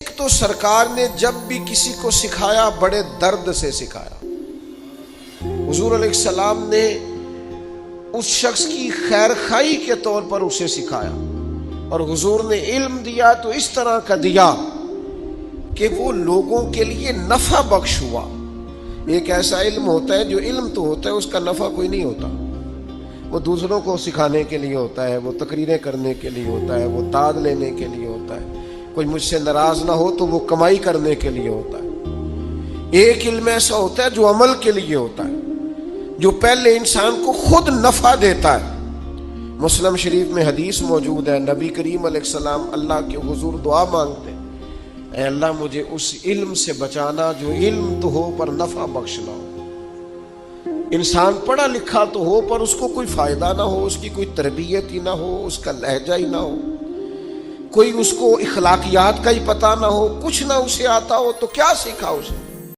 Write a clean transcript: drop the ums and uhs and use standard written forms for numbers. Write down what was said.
ایک تو سرکار نے جب بھی کسی کو سکھایا بڑے درد سے سکھایا. حضور علیہ السلام نے اس شخص کی خیر خواہی کے طور پر اسے سکھایا، اور حضور نے علم دیا تو اس طرح کا دیا کہ وہ لوگوں کے لیے نفع بخش ہوا. ایک ایسا علم ہوتا ہے جو علم تو ہوتا ہے، اس کا نفع کوئی نہیں ہوتا. وہ دوسروں کو سکھانے کے لیے ہوتا ہے، وہ تقریریں کرنے کے لیے ہوتا ہے، وہ داد لینے کے لیے ہوتا ہے. کوئی مجھ سے ناراض نہ ہو تو وہ کمائی کرنے کے لیے ہوتا ہے. ایک علم ایسا ہوتا ہے جو عمل کے لیے ہوتا ہے، جو پہلے انسان کو خود نفع دیتا ہے. مسلم شریف میں حدیث موجود ہے، نبی کریم علیہ السلام اللہ کے حضور دعا مانگتے ہیں، اے اللہ مجھے اس علم سے بچانا جو علم تو ہو پر نفع بخش نہ ہو. انسان پڑھا لکھا تو ہو پر اس کو کوئی فائدہ نہ ہو، اس کی کوئی تربیت ہی نہ ہو، اس کا لہجہ ہی نہ ہو، کوئی اس کو اخلاقیات کا ہی پتہ نہ ہو، کچھ نہ اسے آتا ہو تو کیا سیکھا اسے.